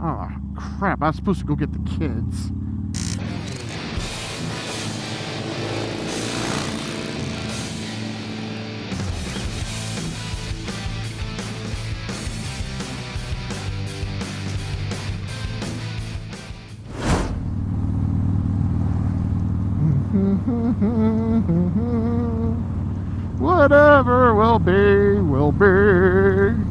Oh, crap. I was supposed to go get the kids. Whatever will be, will be.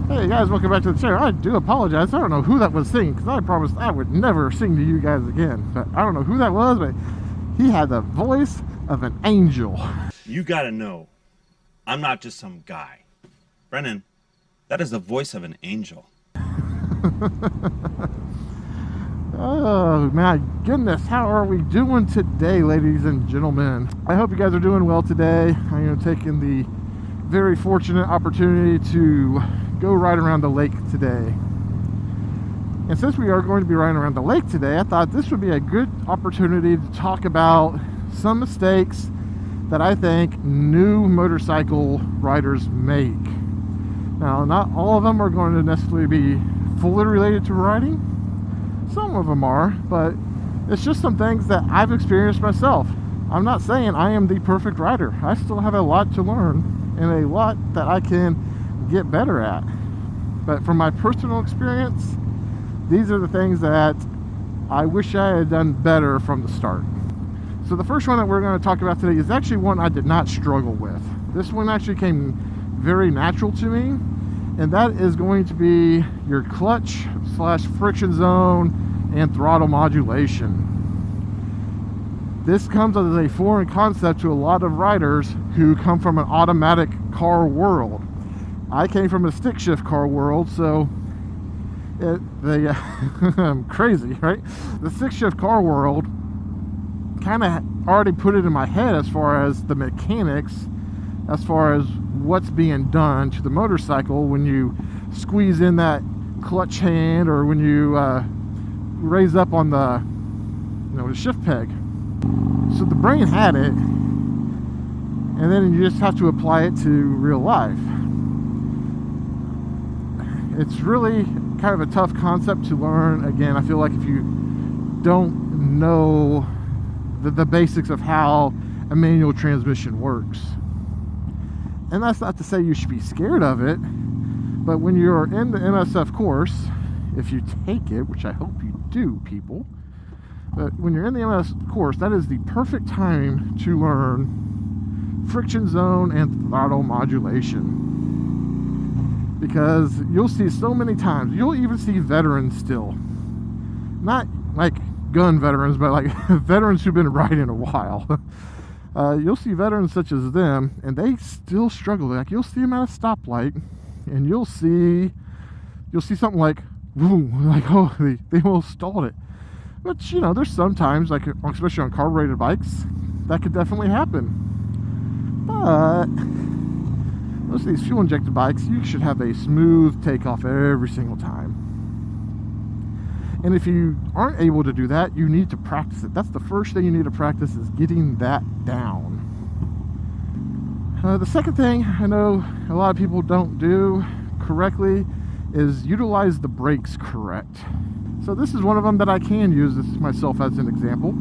Hey guys, welcome back to the channel. I do apologize. I don't know who that was singing, because I promised I would never sing to you guys again. But I don't know who that was, but he had the voice of an angel. You gotta know, I'm not just some guy. Brennan, that is the voice of an angel. Oh my goodness, how are we doing today, ladies and gentlemen? I hope you guys are doing well today. I am taking the very fortunate opportunity to go ride around the lake today. And since we are going to be riding around the lake today, I thought this would be a good opportunity to talk about some mistakes that I think new motorcycle riders make. Now, not all of them are going to necessarily be fully related to riding. Some of them are, but it's just some things that I've experienced myself. I'm not saying I am the perfect rider. I still have a lot to learn and a lot that I can get better at. But from my personal experience, these are the things that I wish I had done better from the start. So the first one that we're going to talk about today is actually one I did not struggle with. This one actually came very natural to me, and that is going to be your clutch / friction zone and throttle modulation. This comes as a foreign concept to a lot of riders who come from an automatic car world. I came from a stick shift car world, so I'm crazy, right? The stick shift car world kind of already put it in my head as far as the mechanics, as far as what's being done to the motorcycle when you squeeze in that clutch hand or when you raise up on the the shift peg. So the brain had it, and then you just have to apply it to real life. It's really kind of a tough concept to learn. Again, I feel like if you don't know the basics of how a manual transmission works. And that's not to say you should be scared of it, but when you're in the MSF course, if you take it, which I hope you do, people, but when you're in the MS course, that is the perfect time to learn friction zone and throttle modulation. Because you'll see so many times, you'll even see veterans still, not like gun veterans, but like veterans who've been riding a while. You'll see veterans such as them, and they still struggle. Like, you'll see them at a stoplight, and you'll see something like, boom, like, oh, they almost stalled it. But there's sometimes, like especially on carbureted bikes, that could definitely happen. But most of these fuel injected bikes, you should have a smooth takeoff every single time. And if you aren't able to do that, you need to practice it. That's the first thing you need to practice, is getting that down. The second thing I know a lot of people don't do correctly is utilize the brakes correct. So this is one of them that I can use this myself as an example.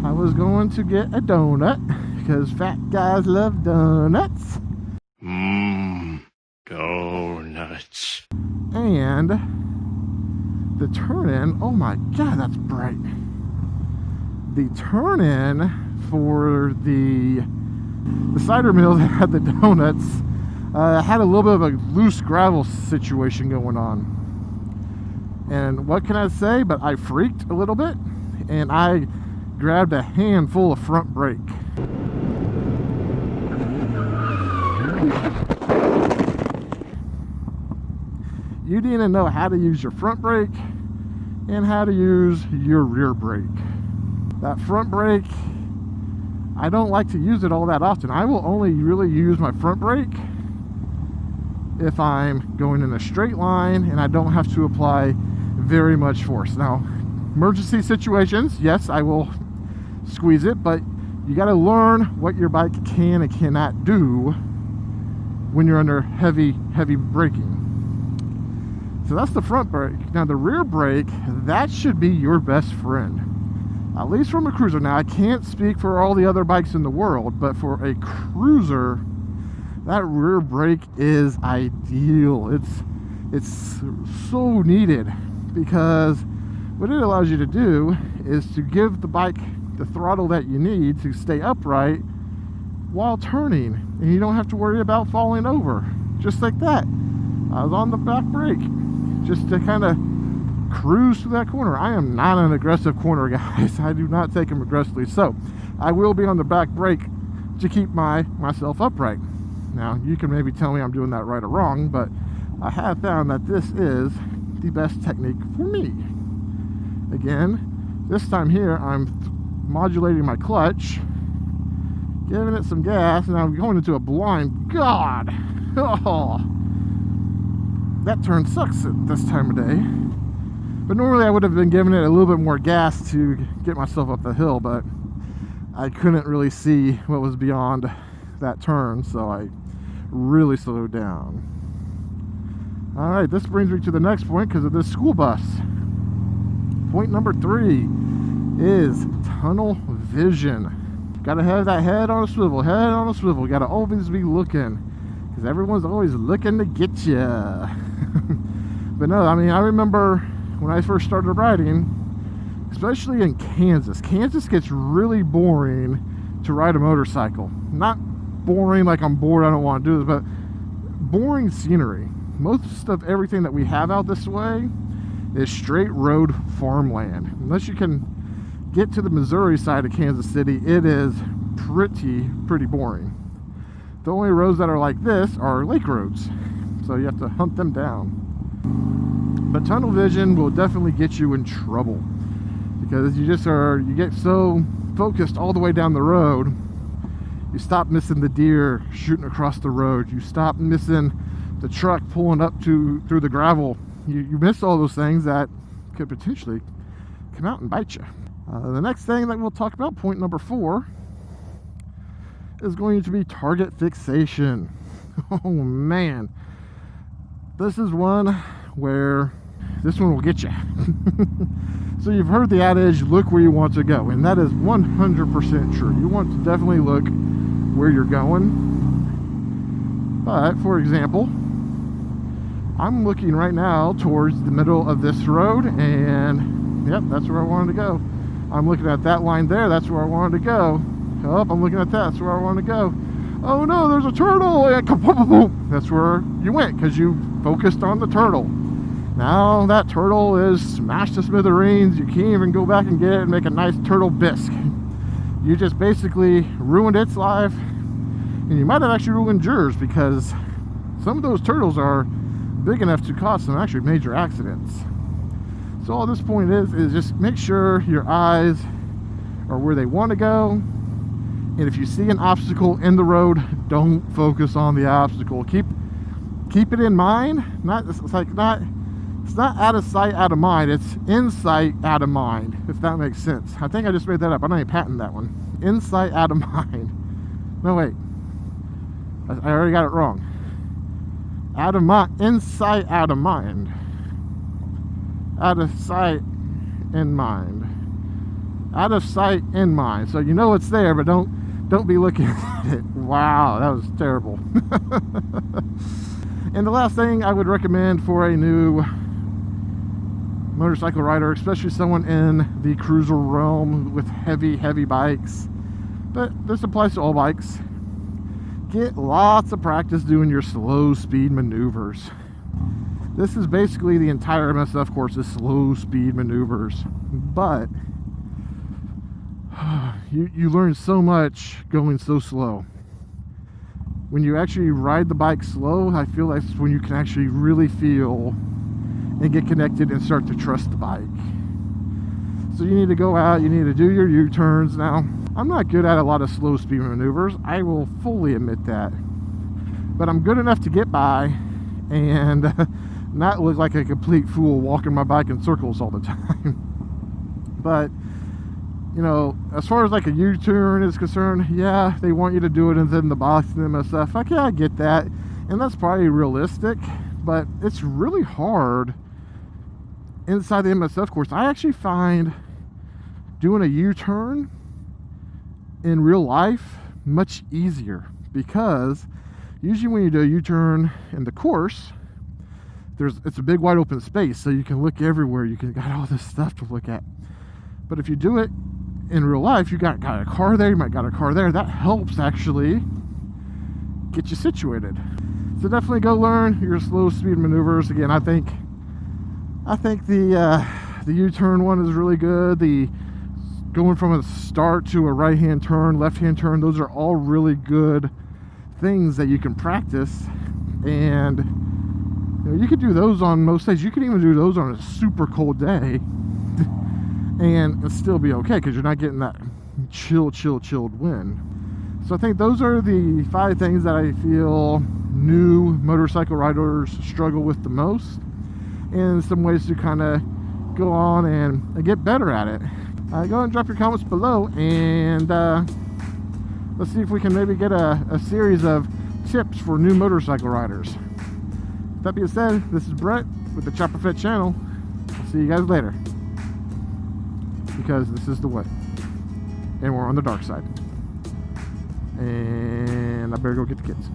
I was going to get a donut because fat guys love donuts. Donuts. And the turn-in, oh my god, that's bright. The turn-in for the cider mill that had the donuts had a little bit of a loose gravel situation going on. And what can I say, but I freaked a little bit, and I grabbed a handful of front brake. You need to know how to use your front brake and how to use your rear brake. That front brake, I don't like to use it all that often. I will only really use my front brake if I'm going in a straight line and I don't have to apply very much force. Now, emergency situations, yes, I will squeeze it, but you got to learn what your bike can and cannot do when you're under heavy braking. So that's the front brake. Now the rear brake, that should be your best friend, at least from a cruiser. Now I can't speak for all the other bikes in the world, but for a cruiser, that rear brake is ideal. It's so needed, because what it allows you to do is to give the bike the throttle that you need to stay upright while turning, and you don't have to worry about falling over. Just like that, I was on the back brake just to kind of cruise through that corner. I am not an aggressive corner, guys. I do not take them aggressively, so I will be on the back brake to keep myself upright. Now you can maybe tell me I'm doing that right or wrong, but I have found that this is the best technique for me. Again, this time here I'm modulating my clutch, giving it some gas, and I'm going into a blind. God, oh, that turn sucks at this time of day. But normally I would have been giving it a little bit more gas to get myself up the hill, but I couldn't really see what was beyond that turn, so I really slowed down. All right, this brings me to the next point because of this school bus. Point number 3 is tunnel vision. Got to have that head on a swivel, Got to always be looking, because everyone's always looking to get you. But no, I mean, I remember when I first started riding, especially in Kansas. Kansas gets really boring to ride a motorcycle. Not boring like I'm bored, I don't want to do this, but boring scenery. Most of everything that we have out this way is straight road farmland. Unless you can get to the Missouri side of Kansas City, it is pretty boring. The only roads that are like this are lake roads, so you have to hunt them down. But tunnel vision will definitely get you in trouble, because you get so focused all the way down the road, you stop missing the deer shooting across the road, you stop missing the truck pulling up through the gravel. You miss all those things that could potentially come out and bite you. The next thing that we'll talk about, point number 4, is going to be target fixation. Oh man, this is one where this one will get you. So you've heard the adage, look where you want to go, and that is 100% true. You want to definitely look where you're going. But for example, I'm looking right now towards the middle of this road, and yep, that's where I wanted to go. I'm looking at that line there, that's where I wanted to go. Oh, I'm looking at that, that's where I wanted to go. Oh no, there's a turtle! And that's where you went, because you focused on the turtle. Now that turtle is smashed to smithereens. You can't even go back and get it and make a nice turtle bisque. You just basically ruined its life, and you might have actually ruined yours, because some of those turtles are big enough to cause some actually major accidents. So all this point is just make sure your eyes are where they want to go, and if you see an obstacle in the road, don't focus on the obstacle. Keep it in mind. It's not out of sight, out of mind. It's in sight, out of mind, if that makes sense. I think I just made that up. I don't even patent that one. In sight, out of mind. No, wait. I already got it wrong. Out of mind, in sight, out of mind. Out of sight, in mind. Out of sight, in mind. So you know it's there, but don't be looking at it. Wow, that was terrible. And the last thing I would recommend for a new motorcycle rider, especially someone in the cruiser realm with heavy bikes, but this applies to all bikes, get lots of practice doing your slow speed maneuvers. This is basically the entire MSF course is slow speed maneuvers, but you learn so much going so slow. When you actually ride the bike slow, I feel that's when you can actually really feel and get connected and start to trust the bike. So you need to go out, you need to do your U-turns. Now, I'm not good at a lot of slow speed maneuvers, I will fully admit that, but I'm good enough to get by and not look like a complete fool walking my bike in circles all the time. But you know, as far as like a U-turn is concerned, yeah, they want you to do it and then the box and MSF. Okay, I get that. And that's probably realistic, but it's really hard inside the MSF course. I actually find doing a U-turn in real life much easier, because usually when you do a U-turn in the course, it's a big wide open space, so you can look everywhere. You got all this stuff to look at. But if you do it in real life, you got a car there, you might got a car there. That helps actually get you situated. So definitely go learn your slow speed maneuvers. Again, I think the U-turn one is really good. The going from a start to a right-hand turn, left-hand turn, those are all really good things that you can practice. And you know, you could do those on most days. You can even do those on a super cold day and still be okay, because you're not getting that chilled wind. So I think those are the 5 things that I feel new motorcycle riders struggle with the most, and some ways to kind of go on and get better at it. Go ahead and drop your comments below, and let's see if we can maybe get a series of tips for new motorcycle riders. With that being said, this is Brett with the Chopper Fit channel. I'll see you guys later, because this is the way, and we're on the dark side. And I better go get the kids.